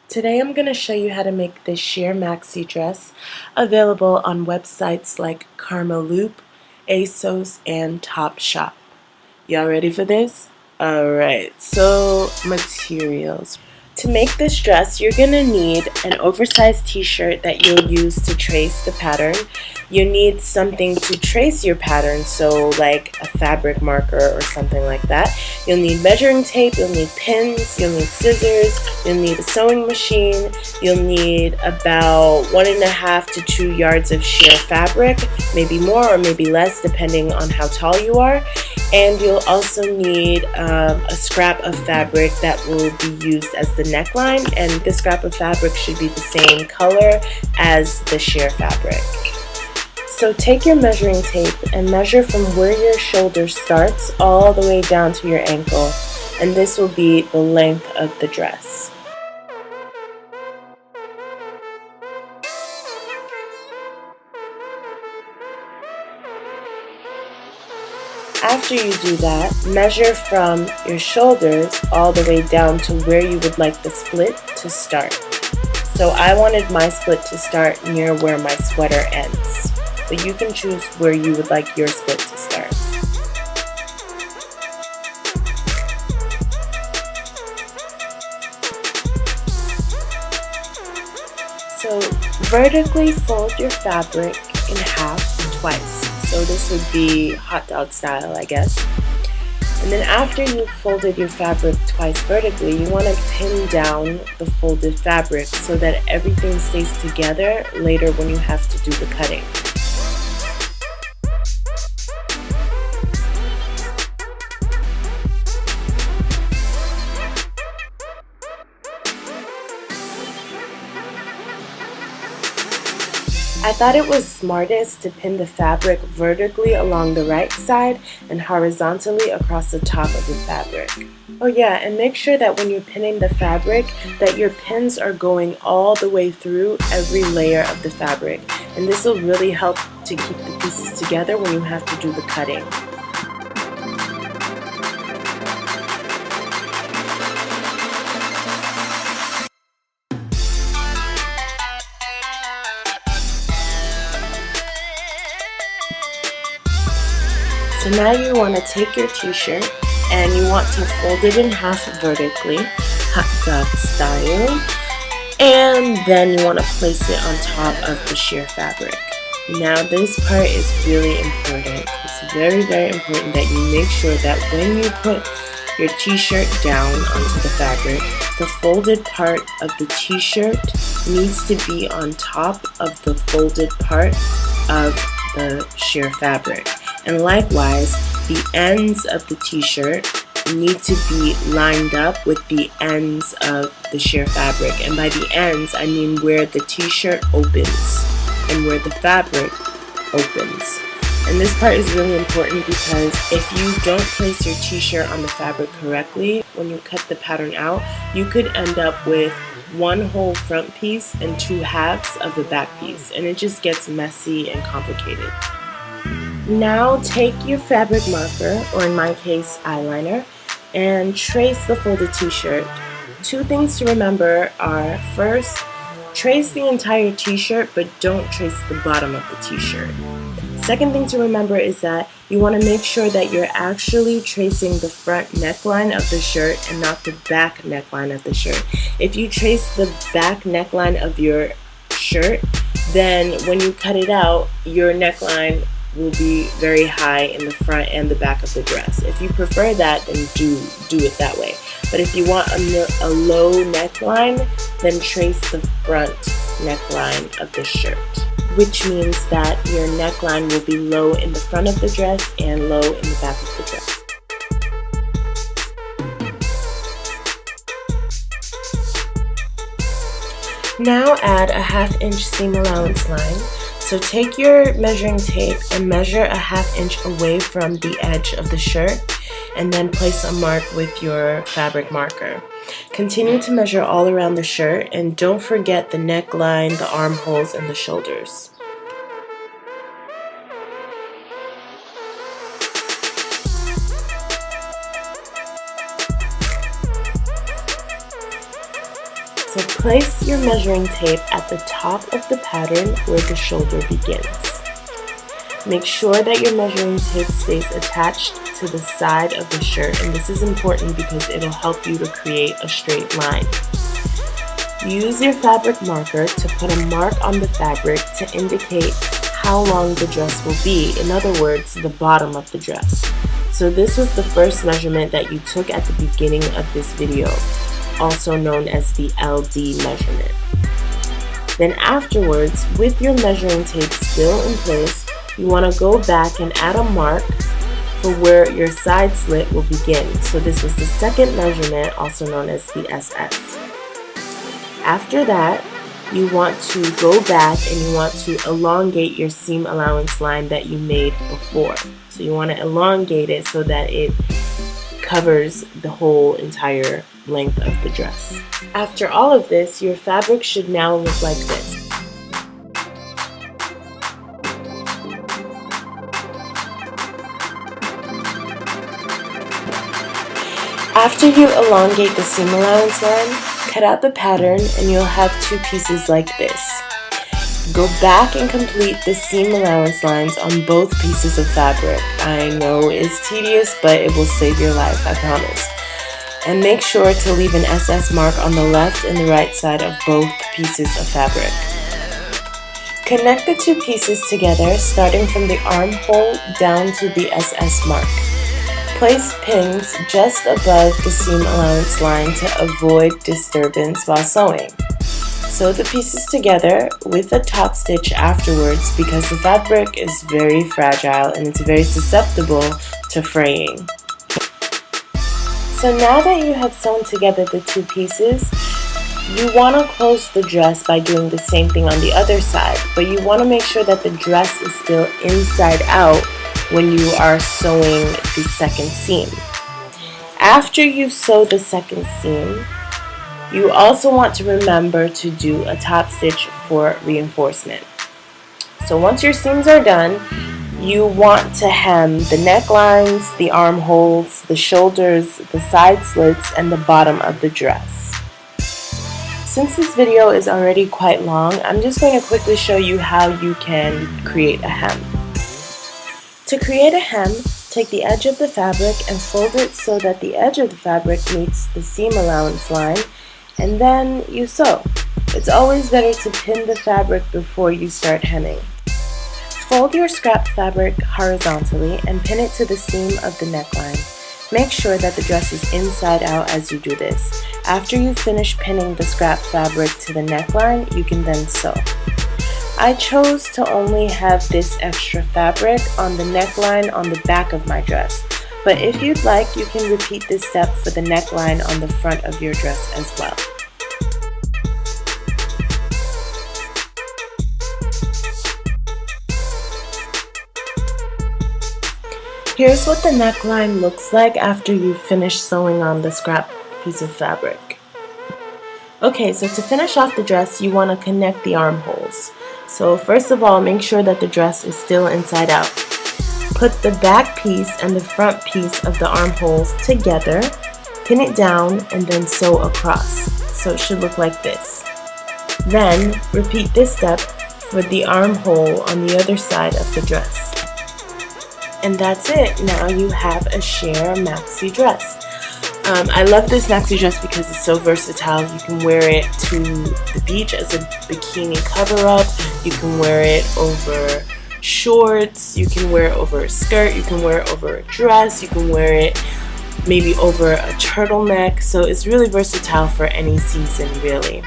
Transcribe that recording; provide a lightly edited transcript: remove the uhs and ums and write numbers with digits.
Today I'm going to show you how to make this sheer maxi dress available on websites like Karmaloop, ASOS, and Topshop. Y'all ready for this? Alright, so materials. To make this dress, you're going to need an oversized t-shirt that you'll use to trace the pattern. You need something to trace your pattern, so like a fabric marker or something like that. You'll need measuring tape, you'll need pins, you'll need scissors, you'll need a sewing machine, you'll need about 1.5 to 2 yards of sheer fabric, maybe more or maybe less depending on how tall you are. And you'll also need a scrap of fabric that will be used as the neckline, and this scrap of fabric should be the same color as the sheer fabric. So take your measuring tape and measure from where your shoulder starts all the way down to your ankle, and this will be the length of the dress. After you do that, measure from your shoulders all the way down to where you would like the split to start. So I wanted my split to start near where my sweater ends, but you can choose where you would like your split to start. So vertically fold your fabric in half twice. So this would be hot dog style, I guess. And then after you've folded your fabric twice vertically, you want to pin down the folded fabric so that everything stays together later when you have to do the cutting. I thought it was smartest to pin the fabric vertically along the right side and horizontally across the top of the fabric. Oh yeah, and make sure that when you're pinning the fabric that your pins are going all the way through every layer of the fabric, and this will really help to keep the pieces together when you have to do the cutting. So now you want to take your t-shirt and you want to fold it in half vertically, hot dog style, and then you want to place it on top of the sheer fabric. Now this part is really important. It's very, very important that you make sure that when you put your t-shirt down onto the fabric, the folded part of the t-shirt needs to be on top of the folded part of the sheer fabric. And likewise, the ends of the t-shirt need to be lined up with the ends of the sheer fabric. And by the ends, I mean where the t-shirt opens and where the fabric opens. And this part is really important because if you don't place your t-shirt on the fabric correctly, when you cut the pattern out, you could end up with one whole front piece and 2 halves of the back piece, and it just gets messy and complicated. Now take your fabric marker, or in my case eyeliner, and trace the folded t-shirt. 2 things to remember are, first, trace the entire t-shirt but don't trace the bottom of the t-shirt. Second thing to remember is that you want to make sure that you're actually tracing the front neckline of the shirt and not the back neckline of the shirt. If you trace the back neckline of your shirt, then when you cut it out, your neckline will be very high in the front and the back of the dress. If you prefer that, then do it that way. But if you want a low neckline, then trace the front neckline of the shirt, which means that your neckline will be low in the front of the dress and low in the back of the dress. Now add a 1/2 inch seam allowance line. So take your measuring tape and measure a 1/2 inch away from the edge of the shirt, and then place a mark with your fabric marker. Continue to measure all around the shirt, and don't forget the neckline, the armholes, and the shoulders. So place your measuring tape at the top of the pattern where the shoulder begins. Make sure that your measuring tape stays attached to the side of the shirt, and this is important because it'll help you to create a straight line. Use your fabric marker to put a mark on the fabric to indicate how long the dress will be, in other words, the bottom of the dress. So this was the first measurement that you took at the beginning of this video, also known as the LD measurement. Then afterwards, with your measuring tape still in place, you want to go back and add a mark for where your side slit will begin. So this was the second measurement, also known as the SS. After that, you want to go back and you want to elongate your seam allowance line that you made before. So you want to elongate it so that it covers the whole entire length of the dress. After all of this, your fabric should now look like this. After you elongate the seam allowance line, cut out the pattern and you'll have two pieces like this. Go back and complete the seam allowance lines on both pieces of fabric. I know it's tedious, but it will save your life, I promise. And make sure to leave an SS mark on the left and the right side of both pieces of fabric. Connect the two pieces together, starting from the armhole down to the SS mark. Place pins just above the seam allowance line to avoid disturbance while sewing. Sew the pieces together with a top stitch afterwards because the fabric is very fragile and it's very susceptible to fraying. So now that you have sewn together the two pieces, you want to close the dress by doing the same thing on the other side, but you want to make sure that the dress is still inside out when you are sewing the second seam. After you sew the second seam, you also want to remember to do a top stitch for reinforcement. So once your seams are done, you want to hem the necklines, the armholes, the shoulders, the side slits, and the bottom of the dress. Since this video is already quite long, I'm just going to quickly show you how you can create a hem. To create a hem, take the edge of the fabric and fold it so that the edge of the fabric meets the seam allowance line, and then you sew. It's always better to pin the fabric before you start hemming. Fold your scrap fabric horizontally and pin it to the seam of the neckline. Make sure that the dress is inside out as you do this. After you finish pinning the scrap fabric to the neckline, you can then sew. I chose to only have this extra fabric on the neckline on the back of my dress, but if you'd like, you can repeat this step for the neckline on the front of your dress as well. Here's what the neckline looks like after you've finished sewing on the scrap piece of fabric. Okay, so to finish off the dress, you want to connect the armholes. So first of all, make sure that the dress is still inside out. Put the back piece and the front piece of the armholes together, pin it down, and then sew across. So it should look like this. Then repeat this step for the armhole on the other side of the dress. And that's it. Now you have a sheer maxi dress. I love this maxi dress because it's so versatile. You can wear it to the beach as a bikini cover-up. You can wear it over shorts. You can wear it over a skirt. You can wear it over a dress. You can wear it maybe over a turtleneck. So it's really versatile for any season, really.